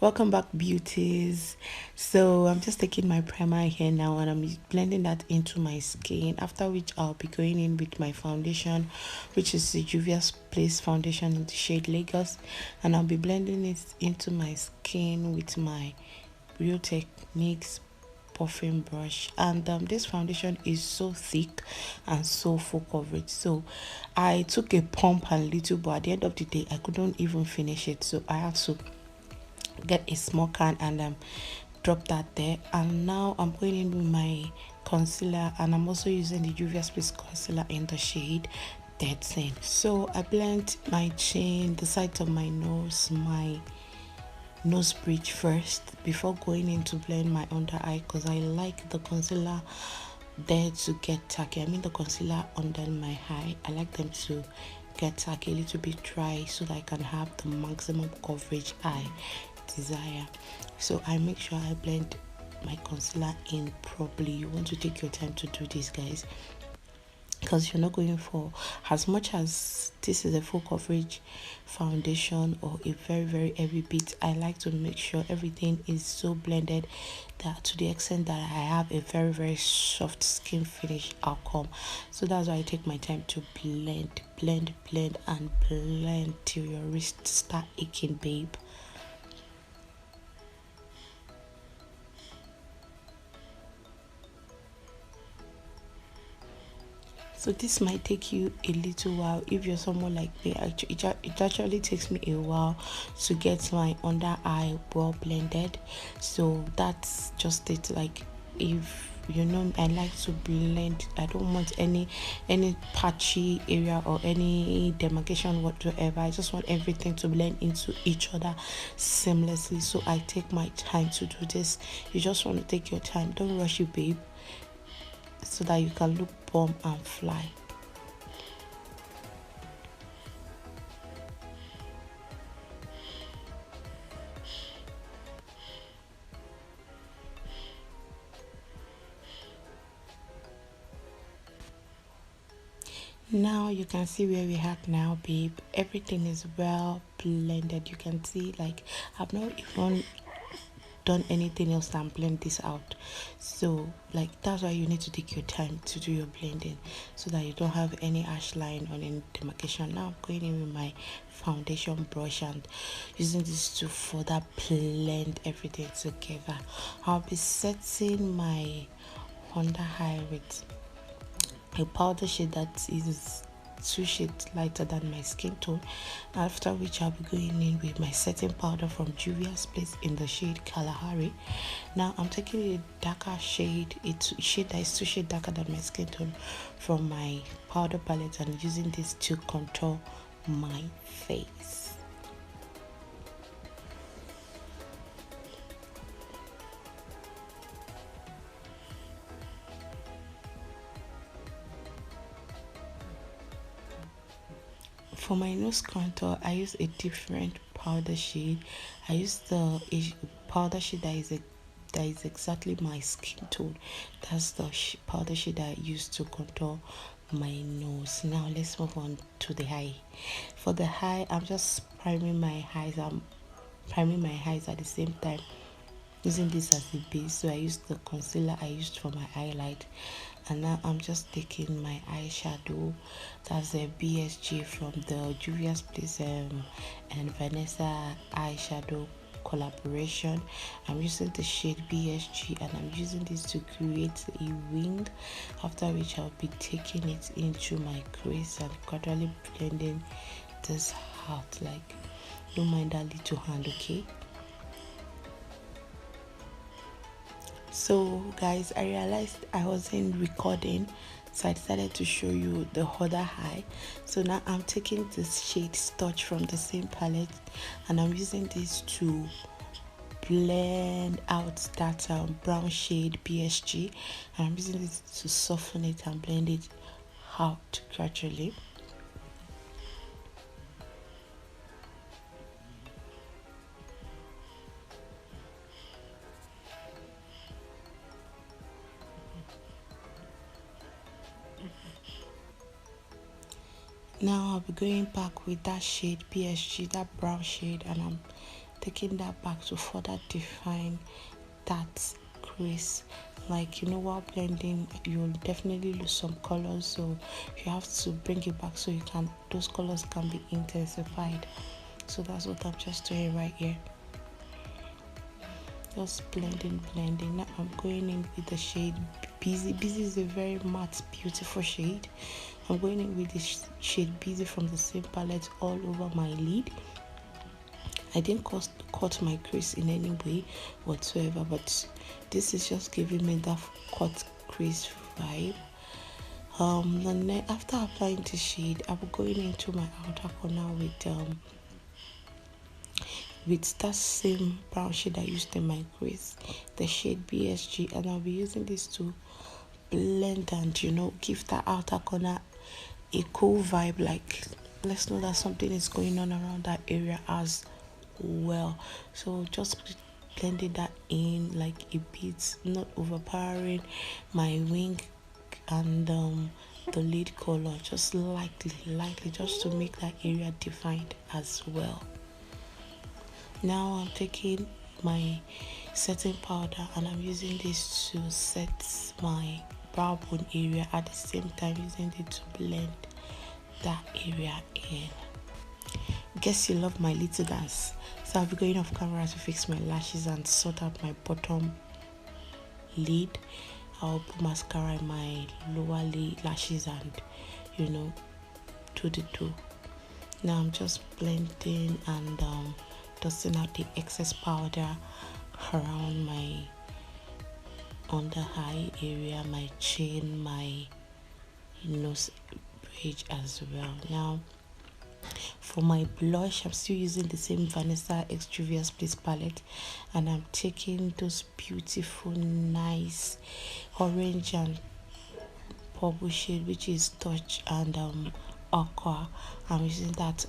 Welcome back, beauties. So I'm just taking my primer here now and I'm blending that into my skin, after which I'll be going in with my foundation, which is the Juvia's Place foundation in the shade Lagos, and I'll be blending it into my skin with my Real Techniques puffing brush. And this foundation is so thick and so full coverage, so I took a pump and little, but at the end of the day I couldn't even finish it, so I have to get a small can and drop that there. And now I'm going in with my concealer, and I'm also using the Juvia's Place concealer in the shade 13. So I blend my chin, the sides of my nose, my nose bridge first before going in to blend my under eye, because I like the concealer there to get tacky. I mean the concealer under my eye, I like them to get tacky, a little bit dry, so that I can have the maximum coverage I desire. So I make sure I blend my concealer in properly. You want to take your time to do this, guys, because you're not going for, as much as this is a full coverage foundation or a very heavy bit, I like to make sure everything is so blended that to the extent that I have a very soft skin finish outcome. So that's why I take my time to blend and blend till your wrists start aching, babe. So this might take you a little while if you're someone like me. It actually takes me a while to get my under eye well blended. So that's just it. Like, if you know, I like to blend. I don't want any patchy area or any demarcation whatsoever. I just want everything to blend into each other seamlessly. So I take my time to do this. You just want to take your time. Don't rush it, babe, so that you can look bomb and fly. Now you can see where we have now, babe. Everything is well blended. You can see, like, I've not even done anything else than blend this out. So like, that's why you need to take your time to do your blending, so that you don't have any harsh line on any demarcation. Now I'm going in with my foundation brush and using this to further blend everything together. I'll be setting my under eye with a powder shade that is 2 shades lighter than my skin tone, after which I'll be going in with my setting powder from Juvia's Place in the shade Kalahari. Now I'm taking a darker shade, a shade that is 2 shades darker than my skin tone, from my powder palette, and using this to contour my face. For my nose contour, I use a different powder shade. I use the powder shade that is exactly my skin tone. That's the powder shade that I use to contour my nose. Now let's move on to the eye. For the eye, I'm just priming my eyes. I'm priming my eyes at the same time, using this as the base. So I used the concealer I used for my highlight, and now I'm just taking my eyeshadow. That's a Biege from the Juvia's Place and Vanessa eyeshadow collaboration. I'm using the shade BSG, and I'm using this to create a wing, after which I'll be taking it into my crease and gradually blending this out. Like, don't mind that little hand, okay? So guys, I realized I wasn't recording, so I decided to show you the other eye. So now I'm taking this shade Touch from the same palette, and I'm using this to blend out that brown shade PSG, and I'm using this to soften it and blend it out gradually. Now I'll be going back with that shade PSG, that brown shade, and I'm taking that back to further define that crease. Like, you know, while blending you'll definitely lose some colors, so you have to bring it back so those colors can be intensified. So that's what I'm just doing right here. Just blending. Now I'm going in with the shade Biege. Biege is a very matte, beautiful shade. I'm going in with the shade Biege from the same palette all over my lid. I didn't cut my crease in any way whatsoever, but this is just giving me that cut crease vibe. And then after applying the shade, I'm going into my outer corner with that same brown shade I used in my crease, the shade Biege, and I'll be using this to blend and, you know, give that outer corner a cool vibe. Like, let's know that something is going on around that area as well. So just blending that in like a bit, not overpowering my wing and the lid color, just lightly, just to make that area defined as well. Now I'm taking my setting powder and I'm using this to set my brow bone area, at the same time using it to blend that area in. Guess you love my little dance, so I'll be going off camera to fix my lashes and sort out my bottom lid. I'll put mascara in my lower lashes and, you know, do the do. Now I'm just blending and dusting out the excess powder around my under eye area, my chin, my nose bridge as well. Now for my blush, I'm still using the same Vanessa X Juvia's Place palette, and I'm taking those beautiful nice orange and purple shade, which is touch and aqua. I'm using that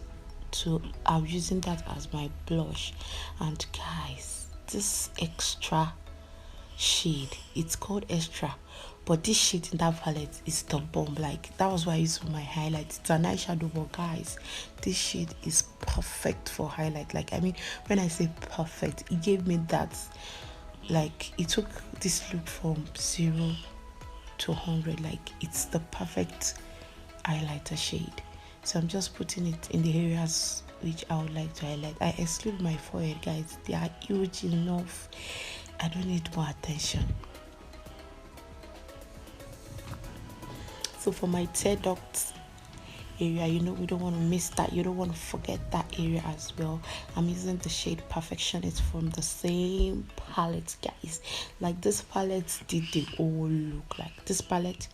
as my blush. And guys, this extra shade, it's called extra, but this shade in that palette is the bomb. Like, that was why I used for my highlight. It's an eyeshadow, but guys, this shade is perfect for highlight. Like, I mean, when I say perfect, it gave me that, like, it took this look from 0 to 100. Like, it's the perfect highlighter shade. So I'm just putting it in the areas which I would like to highlight. I exclude my forehead, guys. They are huge enough. I don't need more attention. So for my tear duct area, you know, we don't want to miss that. You don't want to forget that area as well. I'm using the shade Perfectionist from the same palette, guys. Like, this palette did the whole look. Like, this palette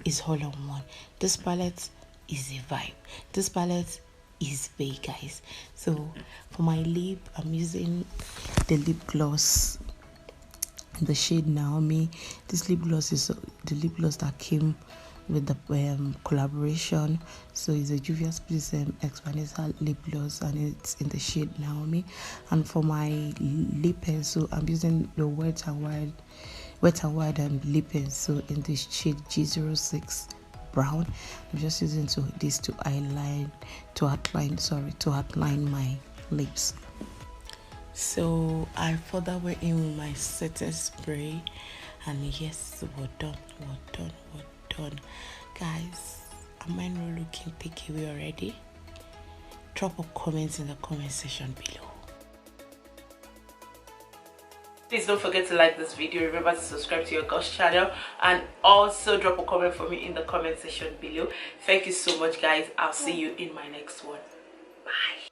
is all on one. This palette is a vibe. This palette is big, guys. So for my lip, I'm using the lip gloss, the shade Naomi. This lip gloss is the lip gloss that came with the collaboration. So it's a Juvia's Place X Vanessa lip gloss, and it's in the shade Naomi. And for my lip pencil, I'm using the Wet and Wild and lip pencil in this shade G06 brown. I'm just using this to outline my lips. So I further went in with my setting spray, and yes, we're done. Guys, am I not looking takeaway already? Drop a comment in the comment section below. Please don't forget to like this video. Remember to subscribe to your Gosh channel, and also drop a comment for me in the comment section below. Thank you so much, guys. I'll see you in my next one. Bye.